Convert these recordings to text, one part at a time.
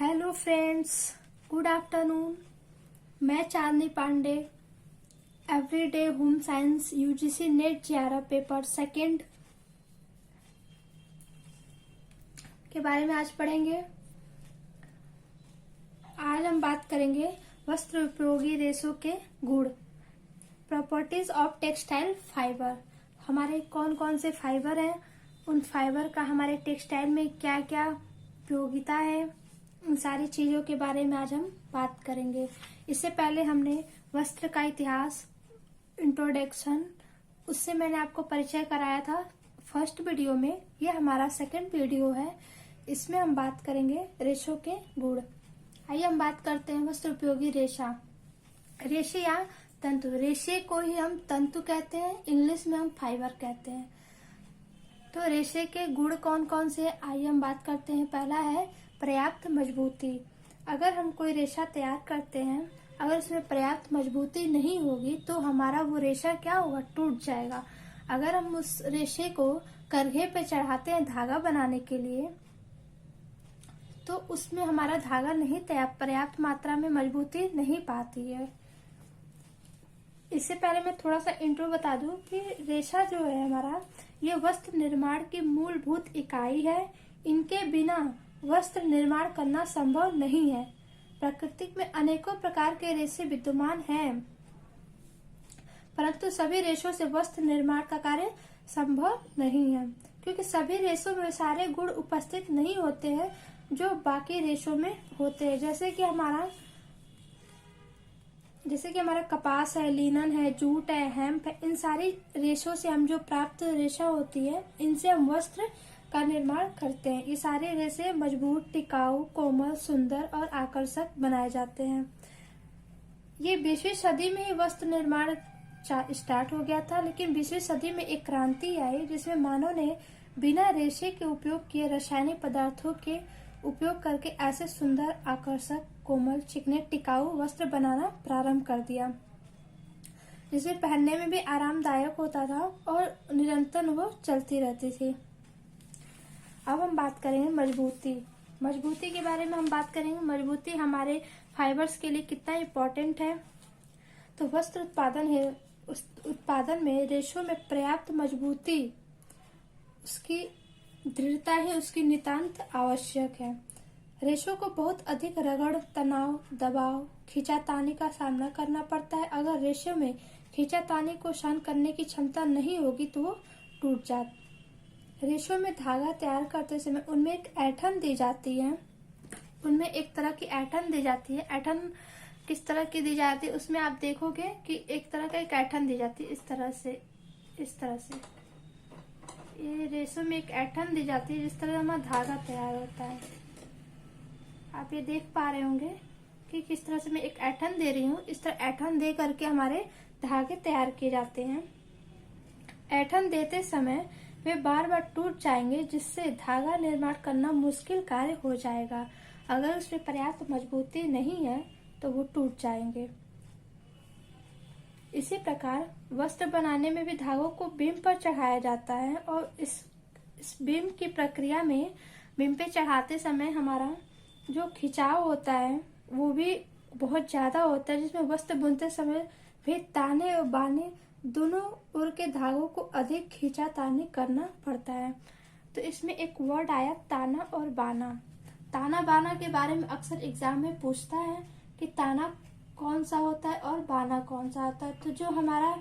Hello friends, good afternoon. मैं Chandni Pandey everyday home science UGC NET JRF paper second के बारे में आज पढ़ेंगे। आज हम बात करेंगे वस्त्र उपयोगी रेशों के गुण, प्रॉपर्टीज ऑफ टेक्सटाइल फाइबर। हमारे कौन कौन से फाइबर हैं, उन फाइबर का हमारे टेक्सटाइल में क्या क्या उपयोगिता है, उन सारी चीजों के बारे में आज हम बात करेंगे। इससे पहले हमने वस्त्र का इतिहास, इंट्रोडक्शन, उससे मैंने आपको परिचय कराया था फर्स्ट वीडियो में। यह हमारा सेकंड वीडियो है, इसमें हम बात करेंगे रेशों के गुण। आइए हम बात करते हैं वस्त्र उपयोगी रेशा। रेशे या तंतु, रेशे को ही हम तंतु कहते हैं, इंग्लिश में हम फाइबर कहते हैं। तो रेशे के गुण कौन कौन से, आइए हम बात करते हैं। पहला है पर्याप्त मजबूती। अगर हम कोई रेशा तैयार करते हैं, अगर उसमें पर्याप्त मजबूती नहीं होगी तो हमारा वो रेशा क्या होगा, टूट जाएगा। अगर हम उस रेशे को करघे पे चढ़ाते हैं धागा बनाने के लिए, तो उसमें हमारा धागा नहीं तैयार, पर्याप्त मात्रा में मजबूती नहीं पाती है। इससे पहले मैं थोड़ा सा इंट्रो बता दूं कि रेशा जो है हमारा, ये वस्त्र निर्माण की मूलभूत इकाई है। इनके बिना वस्त्र निर्माण करना संभव नहीं है। प्रकृति में अनेकों प्रकार के रेशे विद्यमान हैं, परंतु सभी रेशों से वस्त्र निर्माण का कार्य संभव नहीं है, क्योंकि सभी रेशों में सारे गुण उपस्थित नहीं होते हैं जो बाकी रेशों में होते हैं। जैसे कि हमारा कपास है, लिनन है, जूट है, हेम्प है, इन सारी रेशों से हम जो प्राप्त रेशा होती है, इनसे हम वस्त्र का निर्माण करते हैं। ये सारे रेशे मजबूत, टिकाऊ, कोमल, सुंदर और आकर्षक बनाए जाते हैं। ये 20वीं सदी में ही वस्त्र निर्माण स्टार्ट हो गया था, लेकिन 20वीं सदी में एक क्रांति आई जिसमें मानव ने बिना रेशे के उपयोग किए रासायनिक पदार्थों के उपयोग करके ऐसे सुंदर, आकर्षक, कोमल, चिकने, टिकाऊ वस्त्र बनाना प्रारंभ कर दिया, जिसमें पहनने में भी आरामदायक होता था और निरंतर वो चलती रहती थी। अब हम बात करेंगे मजबूती के बारे में हम बात करेंगे। मजबूती हमारे फाइबर्स के लिए कितना इम्पोर्टेंट है। तो वस्त्र उत्पादन में रेशों में पर्याप्त मजबूती, उसकी दृढ़ता ही उसकी नितांत आवश्यक है। रेशों को बहुत अधिक रगड़, तनाव, दबाव, खींचातानी का सामना करना पड़ता है। अगर रेशों में खींचातानी को सहन करने की क्षमता नहीं होगी तो वो टूट जाता। रेशों में धागा तैयार करते समय उनमें एक ऐंठन दी जाती है, उनमें एक तरह की ऐंठन दी जाती है। ऐंठन किस तरह की दी जाती है, उसमें आप देखोगे कि एक तरह का एक ऐंठन दी जाती है, इस तरह से ये रेशों में एक ऐंठन दी जाती है, जिस तरह हमारा धागा तैयार होता है। आप ये देख पा रहे होंगे कि किस तरह से मैं एक ऐंठन दे रही हूँ। इस तरह ऐंठन दे करके हमारे धागे तैयार किए जाते हैं। ऐंठन देते समय वे बार बार टूट जाएंगे, जिससे धागा निर्माण करना मुश्किल कार्य हो जाएगा। अगर उसमें पर्याप्त मजबूती नहीं है तो वो टूट जाएंगे। इसी प्रकार वस्त्र बनाने में भी धागों को बीम पर चढ़ाया जाता है, और इस बीम की प्रक्रिया में बीम पे चढ़ाते समय हमारा जो खिंचाव होता है वो भी बहुत ज्यादा होता है, जिसमें वस्त्र बुनते समय भी ताने और बाने दोनों ओर के धागों को अधिक खींचातानी करना पड़ता है। तो इसमें एक वर्ड आया, ताना और बाना। ताना बाना के बारे में अक्सर एग्जाम में पूछता है कि ताना कौन सा होता है और बाना कौन सा होता है। तो जो हमारा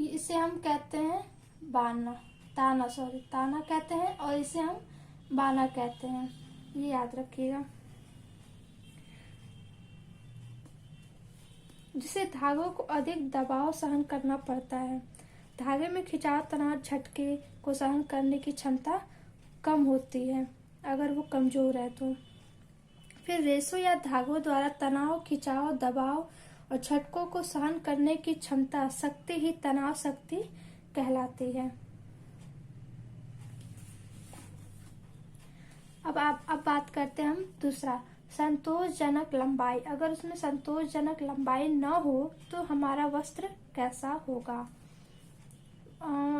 इसे हम कहते हैं ताना कहते हैं, और इसे हम बाना कहते हैं, ये याद रखिएगा। जिसे धागों को अधिक दबाव सहन करना पड़ता है। धागे में खिंचाव, तनाव, झटके को सहन करने की क्षमता कम होती है अगर वो कमजोर है तो। फिर रेशों या धागों द्वारा तनाव, खिंचाव, दबाव और झटकों को सहन करने की क्षमता शक्ति ही तनाव शक्ति कहलाती है। अब बात करते हैं हम दूसरा, संतोषजनक लंबाई। अगर उसमें संतोषजनक लंबाई न हो तो हमारा वस्त्र कैसा होगा।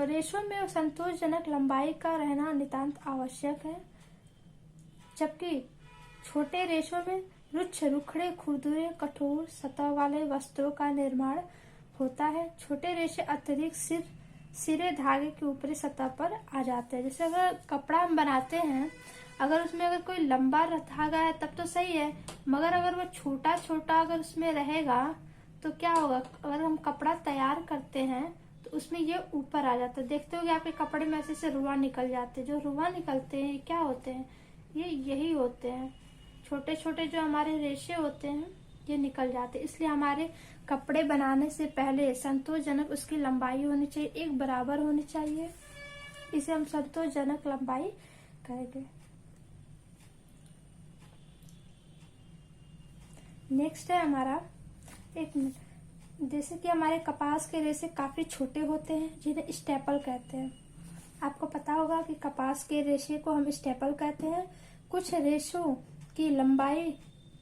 रेशों में संतोषजनक लंबाई का रहना नितांत आवश्यक है। जबकि छोटे रेशों में रुक्ष, रुखड़े, खुरदुरे, कठोर सतह वाले वस्त्रों का निर्माण होता है। छोटे रेशे अतिरिक्त सिरे धागे की ऊपरी सतह पर आ जाते हैं। जैसे अगर कपड़ा हम बनाते हैं, अगर उसमें अगर कोई लंबा धागा है तब तो सही है, मगर अगर वो छोटा छोटा अगर उसमें रहेगा तो क्या होगा, अगर हम कपड़ा तैयार करते हैं तो उसमें ये ऊपर आ जाता है। देखते हो कि आपके कपड़े में ऐसे से रुआ निकल जाते हैं। जो रुआ निकलते हैं क्या होते हैं, ये यही होते हैं, छोटे छोटे जो हमारे रेशे होते हैं ये निकल जाते हैं। इसलिए हमारे कपड़े बनाने से पहले संतोषजनक उसकी लंबाई होनी चाहिए, एक बराबर होनी चाहिए। इसे हम संतोषजनक लंबाई कहेंगे। नेक्स्ट है हमारा, एक मिनट, जैसे कि हमारे कपास के रेशे काफी छोटे होते हैं जिन्हें स्टेपल कहते हैं। आपको पता होगा कि कपास के रेशे को हम स्टेपल कहते हैं। कुछ रेशों की लंबाई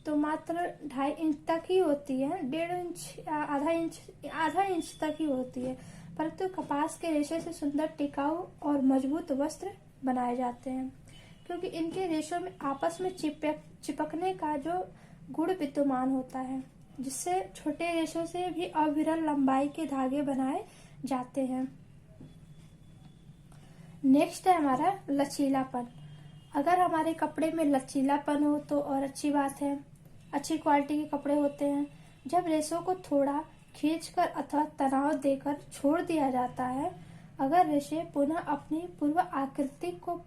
तो मात्र 2.5 इंच तक ही होती है, 1.5 इंच, आधा इंच तक ही होती है, परंतु कपास के रेशे से सुंदर, टिकाऊ और मजबूत वस्त्र बनाए जाते हैं, क्योंकि इनके रेशों में आपस में चिपकने का जो गुण विद्यमान होता है, जिससे छोटे रेशों से भी अविरल लंबाई के धागे बनाए जाते हैं। नेक्स्ट है हमारा लचीलापन। अगर हमारे कपड़े में लचीलापन हो तो और अच्छी बात है, अच्छी क्वालिटी के कपड़े होते हैं। जब रेशों को थोड़ा खींचकर अथवा तनाव देकर छोड़ दिया जाता है, अगर रेशे पुनः अपनी पूर्व आकृति को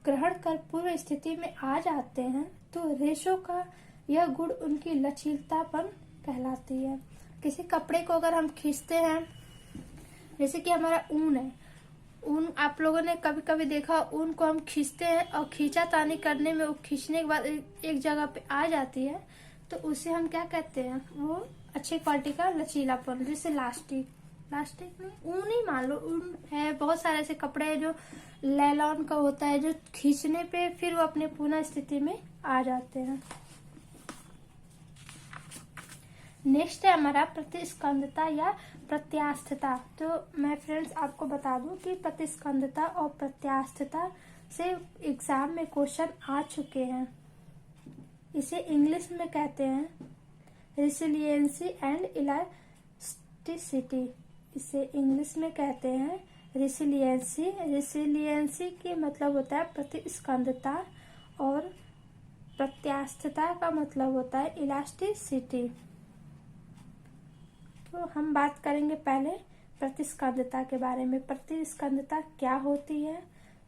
ग्रहण कर पूर्व स्थिति में आ जाते हैं तो रेशों का यह गुण उनकी लचीलापन कहलाती है। किसी कपड़े को अगर हम खींचते हैं, जैसे कि हमारा ऊन है, ऊन आप लोगों ने कभी कभी देखा, ऊन को हम खींचते हैं और खींचातानी करने में वो खींचने के बाद एक जगह पे आ जाती है, तो उसे हम क्या कहते हैं, वो अच्छी क्वालिटी का लचीलापन। जैसे लास्टिक में ऊन ही मान लो, ऊन है, बहुत सारे ऐसे कपड़े हैं जो लेलॉन का होता है, जो खींचने पे फिर वो अपने पुनः स्थिति में आ जाते हैं। नेक्स्ट है हमारा प्रतिस्कंदता या प्रत्यास्थता। तो मैं फ्रेंड्स आपको बता दूं कि प्रतिस्कंदता और प्रत्यास्थता से एग्जाम में क्वेश्चन आ चुके हैं। इसे इंग्लिश में कहते हैं रेसिलियंसी एंड इलास्टिसिटी। इसे इंग्लिश में कहते हैं रेसिलियंसी के मतलब होता है प्रतिस्कंदता और प्रत्यास्थता का मतलब होता है इलास्टिसिटी। तो हम बात करेंगे पहले प्रतिस्कंदता के बारे में। प्रतिस्कंदता क्या होती है?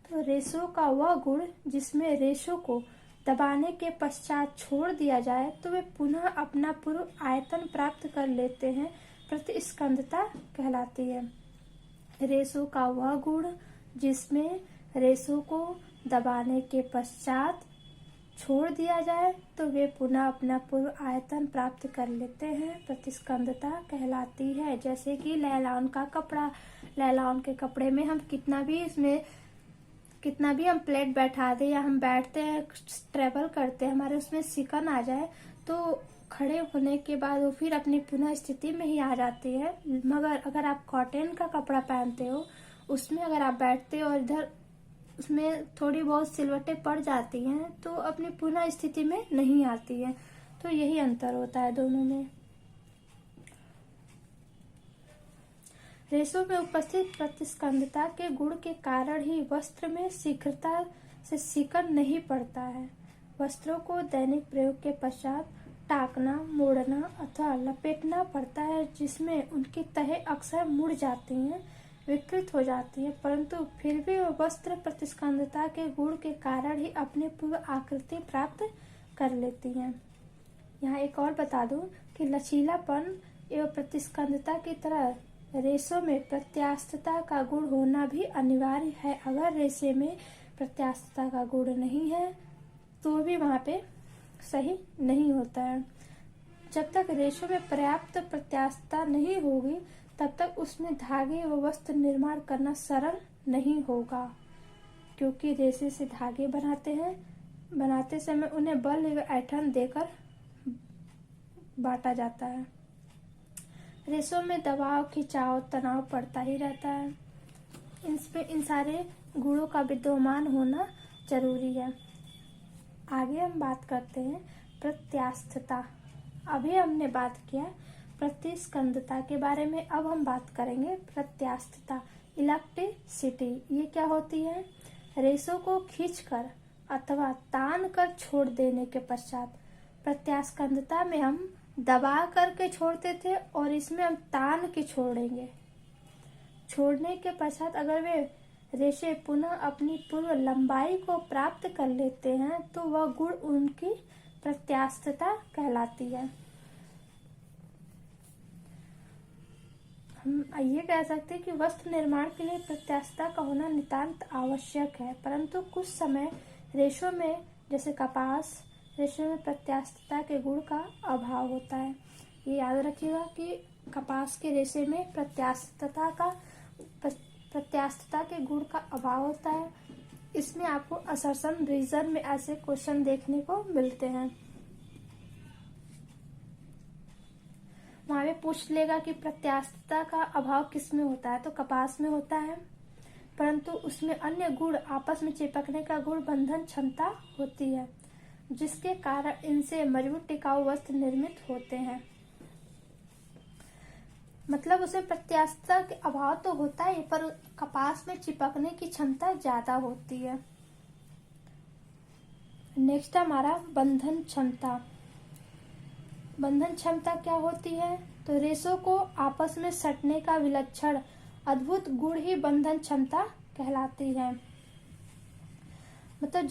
तो रेशों का वह गुण जिसमें रेशों को दबाने के पश्चात छोड़ दिया जाए तो वे पुनः अपना पूर्व आयतन प्राप्त कर लेते हैं, प्रतिस्कंदता कहलाती है। रेशों का वह गुण जिसमें रेशों को दबाने के पश्चात छोड़ दिया जाए तो वे पुनः अपना पूर्व आयतन प्राप्त कर लेते हैं, प्रतिस्कंदता कहलाती है। जैसे कि लैलॉन का कपड़ा, लैलॉन के कपड़े में हम कितना भी हम प्लेट बैठा दे या हम बैठते हैं, ट्रेवल करते हैं, हमारे उसमें सिकन आ जाए तो खड़े होने के बाद वो फिर अपनी पुनः स्थिति में ही आ जाती है। मगर अगर आप कॉटन का कपड़ा पहनते हो, उसमें अगर आप बैठते हो और इधर उसमें थोड़ी बहुत सिलवटें पड़ जाती हैं तो अपनी पुनः स्थिति में नहीं आती है। तो यही अंतर होता है दोनों में। रेशों में उपस्थित प्रतिस्कंदता के गुण के कारण ही वस्त्र में शीघ्रता से सिकन नहीं पड़ता है। वस्त्रों को दैनिक प्रयोग के पश्चात टाकना, मोड़ना अथवा लपेटना पड़ता है, जिसमें उनकी तहें अक्सर मुड़ जाती हैं, विकृत हो जाती है, परंतु फिर भी वह वस्त्र प्रतिस्कंदता के गुण के कारण ही अपने पूर्व आकृति प्राप्त कर लेती हैं। यहाँ एक और बता दूं कि लचीलापन एवं प्रतिस्कंदता की तरह रेशों में प्रत्यास्थता का गुण होना भी अनिवार्य है। अगर रेशे में प्रत्यास्थता का गुण नहीं है तो भी वहाँ पे सही नहीं होता है। जब तक रेशों में पर्याप्त प्रत्यास्थता नहीं होगी तब तक उसमें धागे व वस्त्र निर्माण करना सरल नहीं होगा, क्योंकि रेशे से धागे बनाते समय उन्हें बल व ऐंठन देकर बांटा जाता है। रेशों में दबाव, खिंचाव, तनाव पड़ता ही रहता है। इन सारे गुणों का विद्यमान होना जरूरी है। आगे हम बात करते हैं प्रत्यास्थता। अभी हमने बात किया प्रतिस्कंदता के बारे में, अब हम बात करेंगे प्रत्यास्थता। इलास्टिसिटी ये क्या होती है? रेशों को खींचकर अथवा तान कर छोड़ देने के पश्चात। प्रत्यास्कंदता में हम दबा करके छोड़ते थे और इसमें हम तान के छोड़ेंगे। छोड़ने के पश्चात अगर वे रेशे पुनः अपनी पूर्व लंबाई को प्राप्त कर लेते हैं तो वह गुण उनकी प्रत्यास्थता कहलाती है। हम ये कह सकते हैं कि वस्त्र निर्माण के लिए प्रत्यास्थता का होना नितांत आवश्यक है, परंतु कुछ समय रेशों में जैसे कपास रेशों में प्रत्यास्थता के गुण का अभाव होता है। ये याद रखिएगा कि कपास के रेशे में प्रत्यास्थता के गुण का अभाव होता है। इसमें आपको असर्शन रीजन में ऐसे क्वेश्चन देखने को मिलते हैं। वहां पे पूछ लेगा कि प्रत्यास्थता का अभाव किस में होता है, तो कपास में होता है, परंतु उसमें अन्य गुण आपस में चिपकने का गुण बंधन क्षमता होती है, जिसके कारण इनसे मजबूत टिकाऊ वस्त्र निर्मित होते हैं। मतलब उसमें प्रत्यास्थता के अभाव तो होता है, पर कपास में चिपकने की क्षमता ज्यादा होती है। नेक्स्ट हमारा बंधन क्षमता। बंधन क्षमता क्या होती है? तो रेशों को आपस में सटने का विलक्षण अद्भुत गुण ही बंधन क्षमता कहलाती है। मतलब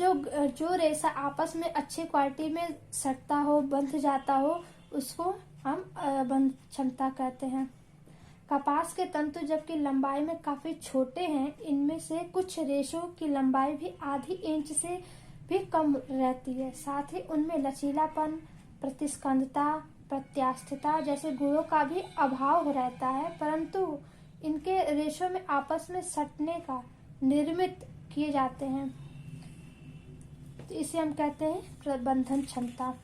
जो रेशा आपस में अच्छी क्वालिटी में सटता हो, बंध जाता हो, उसको हम बंध क्षमता कहते हैं। कपास के तंतु जबकि लंबाई में काफी छोटे हैं, इनमें से कुछ रेशों की लंबाई भी आधी इंच से भी कम रहती है। साथ ही उनमें लचीलापन, प्रतिस्कंदता, प्रत्यास्थता जैसे गुणों का भी अभाव रहता है, परंतु इनके रेशों में आपस में सटने का निर्मित किए जाते हैं, तो इसे हम कहते हैं प्रबंधन क्षमता।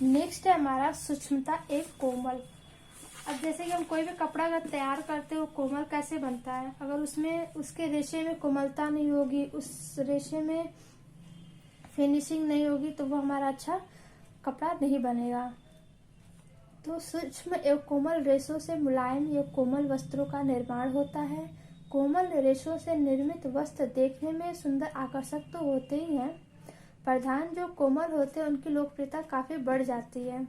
नेक्स्ट है हमारा सूक्ष्मता एक कोमल। अब जैसे कि हम कोई भी कपड़ा अगर तैयार करते हो, कोमल कैसे बनता है? अगर उसमें उसके रेशे में कोमलता नहीं होगी, उस रेशे में फिनिशिंग नहीं होगी, तो वो हमारा अच्छा कपड़ा नहीं बनेगा। तो सूक्ष्म एवं कोमल रेशों से मुलायम एवं कोमल वस्त्रों का निर्माण होता है। कोमल रेशों से निर्मित वस्त्र देखने में सुंदर आकर्षक तो होते ही हैं, प्रधान जो कोमल होते हैं उनकी लोकप्रियता काफी बढ़ जाती है।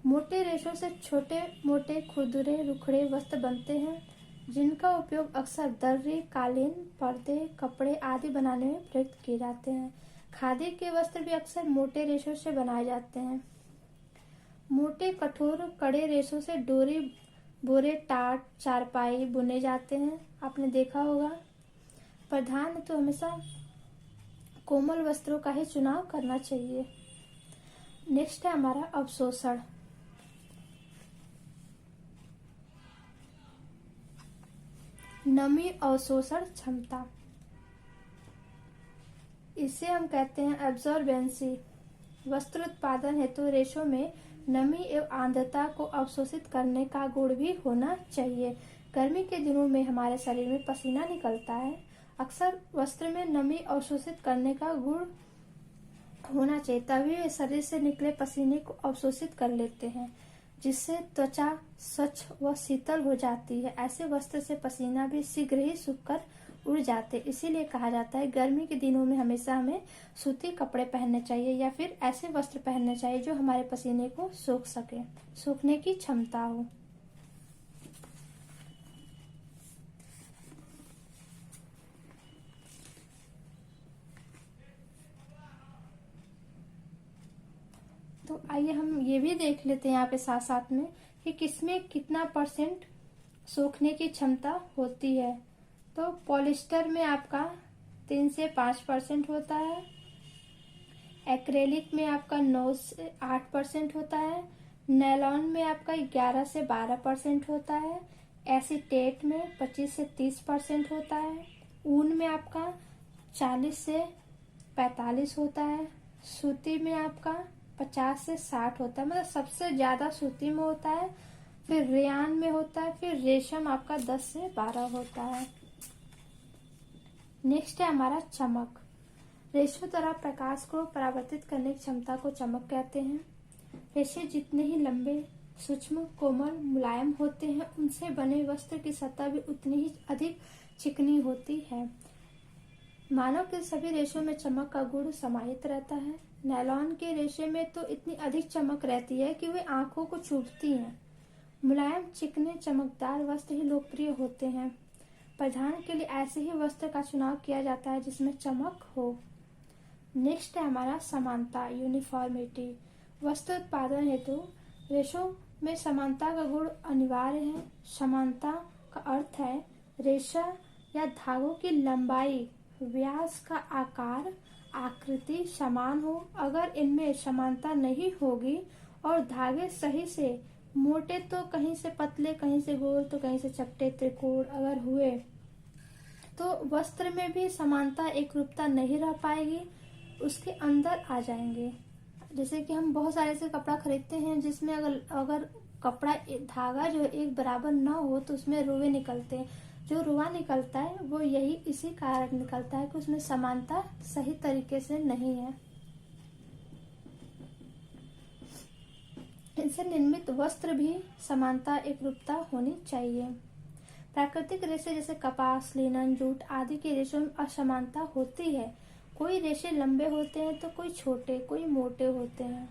मोटे रेशों से छोटे मोटे खुरदुरे रुखड़े वस्त्र बनते हैं, जिनका उपयोग अक्सर दर्री, कालीन, पर्दे, कपड़े आदि बनाने में प्रयुक्त किए जाते हैं। खादी के वस्त्र भी अक्सर मोटे रेशों से बनाए जाते हैं। मोटे कठोर कड़े रेशों से डोरी, बोरे, टाट, चारपाई बुने जाते हैं, आपने देखा होगा। प्रधान तो हमेशा कोमल वस्त्रों का ही चुनाव करना चाहिए। नेक्स्ट है हमारा अवशोषण। नमी अवशोषण क्षमता, इसे हम कहते हैं एब्जॉर्बेंसी। वस्त्र उत्पादन हेतु रेशों में नमी एवं आर्द्रता को अवशोषित करने का गुण भी होना चाहिए। गर्मी के दिनों में हमारे शरीर में पसीना निकलता है, अक्सर वस्त्र में नमी अवशोषित करने का गुण होना चाहिए, तभी वे शरीर से निकले पसीने को अवशोषित कर लेते हैं, जिससे त्वचा स्वच्छ व शीतल हो जाती है। ऐसे वस्त्र से पसीना भी शीघ्र ही सूखकर उड़ जाते, इसीलिए कहा जाता है गर्मी के दिनों में हमेशा हमें सूती कपड़े पहनने चाहिए या फिर ऐसे वस्त्र पहनने चाहिए जो हमारे पसीने को सोख सके, सूखने की क्षमता हो। तो आइए हम ये भी देख लेते हैं यहाँ पे साथ साथ में कि किसमें कितना परसेंट सूखने की क्षमता होती है। तो पॉलिस्टर में आपका 3 से 5% होता है, एक्रेलिक में आपका 9 से 8% होता है, नायलॉन में आपका 11 से 12% होता है, एसीटेट में 25 से 30% होता है, ऊन में आपका 40 से 45 होता है, सूती में आपका 50 से 60 होता है, मतलब सबसे ज्यादा सूती में होता है, फिर रेयान में होता है, फिर रेशम आपका 10 से 12 होता है। नेक्स्ट है हमारा चमक। रेशों द्वारा प्रकाश को परावर्तित करने की क्षमता को चमक कहते हैं। रेशे जितने ही लंबे, सूक्ष्म, कोमल, मुलायम होते हैं, उनसे बने वस्त्र की सतह भी उतनी ही अधिक चिकनी होती है। मानव के सभी रेशों में चमक का गुण समाहित रहता है। नायलॉन के रेशे में तो इतनी अधिक चमक रहती है कि वे आंखों को चुभती हैं। मुलायम, चिकने, चमकदार वस्त्र ही लोकप्रिय होते हैं। परिधान के लिए ऐसे ही वस्त्र का चुनाव किया जाता है जिसमें चमक हो। नेक्स्ट है हमारा समानता, यूनिफॉर्मिटी। वस्त्र उत्पादन हेतु रेशों में समानता का गुण अनिवार्य है। समानता का अर्थ है रेशा या धागों की लंबाई, व्यास का आकार, आकृति समान हो। अगर इनमें समानता नहीं होगी और धागे सही से मोटे तो कहीं से पतले, कहीं से गोल तो कहीं से चपटे त्रिकोण अगर हुए तो वस्त्र में भी समानता, एक रूपता नहीं रह पाएगी, उसके अंदर आ जाएंगे। जैसे कि हम बहुत सारे से कपड़ा खरीदते हैं जिसमें अगर कपड़ा धागा जो एक बराबर ना हो तो उसमें रुए निकलते हैं। जो रुआ निकलता है वो यही इसी कारण निकलता है कि उसमें समानता सही तरीके से नहीं है। इनसे निर्मित वस्त्र भी समानता, एक रूपता होनी चाहिए। प्राकृतिक रेशे जैसे कपास, लिनन, जूट आदि के रेशों में असमानता होती है। कोई रेशे लंबे होते हैं तो कोई छोटे, कोई मोटे होते हैं।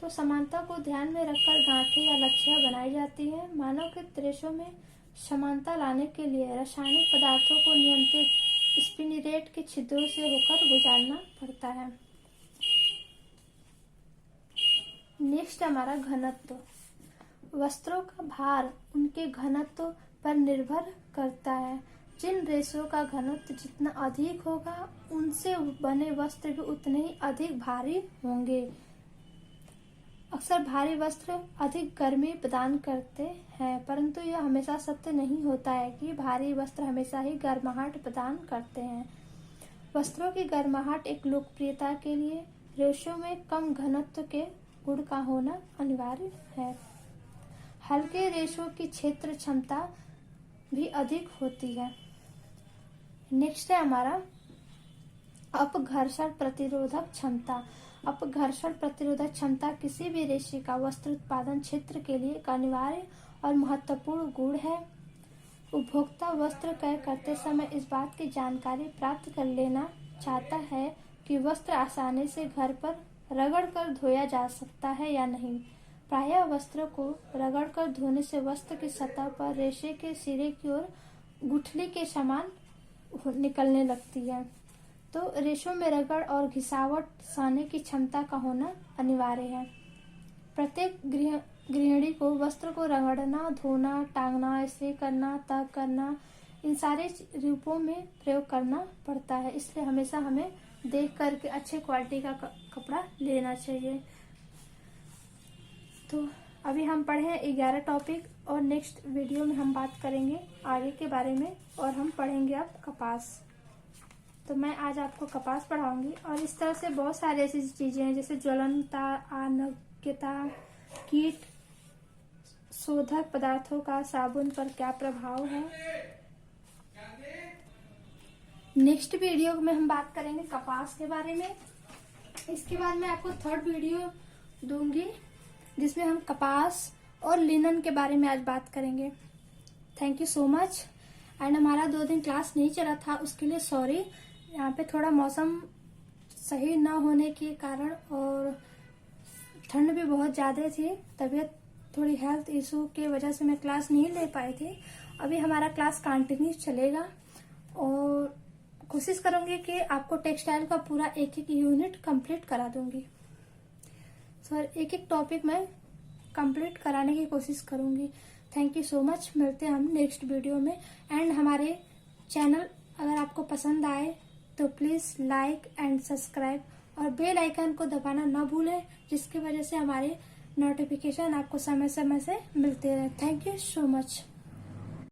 तो समानता को ध्यान में रखकर गांठें या लच्छियां बनाई जाती हैं। मानव के रेशों में समानता लाने के लिए रासायनिक पदार्थों को नियंत्रित स्पिनिरेट के छिद्रों से होकर गुजारना पड़ता है। नेक्स्ट हमारा घनत्व। वस्त्रों का भार उनके घनत्व पर निर्भर करता है। जिन रेशों का घनत्व जितना अधिक होगा उनसे बने वस्त्र भी उतने ही अधिक भारी होंगे। अक्सर भारी वस्त्र अधिक गर्मी प्रदान करते हैं, परंतु यह हमेशा सत्य नहीं होता है कि भारी वस्त्र हमेशा ही गर्माहट प्रदान करते हैं। वस्त्रों की गर्माहट एक लोकप्रियता के लिए रेशों में कम घनत्व के गुण का होना अनिवार्य है। हल्के रेशों की क्षेत्र क्षमता भी अधिक होती है। नेक्स्ट है हमारा अपघर्षण प्रतिरोधक क्षमता। अपघर्षण प्रतिरोधक क्षमता किसी भी रेशे का वस्त्र उत्पादन क्षेत्र के लिए एक अनिवार्य और महत्वपूर्ण गुण है। उपभोक्ता वस्त्र क्रय करते समय इस बात की जानकारी प्राप्त कर लेना चाहता है कि वस्त्र आसानी से घर पर रगड़ कर धोया जा सकता है या नहीं। प्रायः वस्त्र को रगड़ कर धोने से वस्त्र की सतह पर रेशे के सिरे की ओर गुठली के समान निकलने लगती है। तो रेशों में रगड़ और घिसावट सहने की क्षमता का होना अनिवार्य है। प्रत्येक गृहिणी को वस्त्र को रगड़ना, धोना, टांगना, इस्त्री करना, तह करना, इन सारे रूपों में प्रयोग करना पड़ता है। इसलिए हमेशा हमें देख करके अच्छे क्वालिटी का कपड़ा लेना चाहिए। तो अभी हम पढ़े हैं 11 टॉपिक और नेक्स्ट वीडियो में हम बात करेंगे आगे के बारे में और हम पढ़ेंगे अब कपास। तो मैं आज आपको कपास पढ़ाऊंगी और इस तरह से बहुत सारी ऐसी चीजें हैं जैसे ज्वलनता, अनग्यता, कीट शोधक पदार्थों का साबुन पर क्या प्रभाव है। नेक्स्ट वीडियो में हम बात करेंगे कपास के बारे में। इसके बाद मैं आपको थर्ड वीडियो दूंगी जिसमें हम कपास और लिनन के बारे में आज बात करेंगे। Thank you so much. And हमारा 2 दिन क्लास नहीं चला था उसके लिए सॉरी। यहाँ पे थोड़ा मौसम सही ना होने के कारण और ठंड भी बहुत ज़्यादा थी, तबीयत थोड़ी हेल्थ इशू की वजह से मैं क्लास नहीं ले पाई थी। अभी हमारा क्लास कंटिन्यू चलेगा और कोशिश करूंगी कि आपको टेक्सटाइल का पूरा एक यूनिट कंप्लीट करा दूंगी। सर एक टॉपिक मैं कंप्लीट कराने की कोशिश करूंगी। Thank you so much. मिलते हैं हम नेक्स्ट वीडियो में। एंड हमारे चैनल अगर आपको पसंद आए तो प्लीज़ लाइक एंड सब्सक्राइब और बेल आइकन को दबाना ना भूलें, जिसकी वजह से हमारे नोटिफिकेशन आपको समय समय से मिलते रहे। Thank you so much.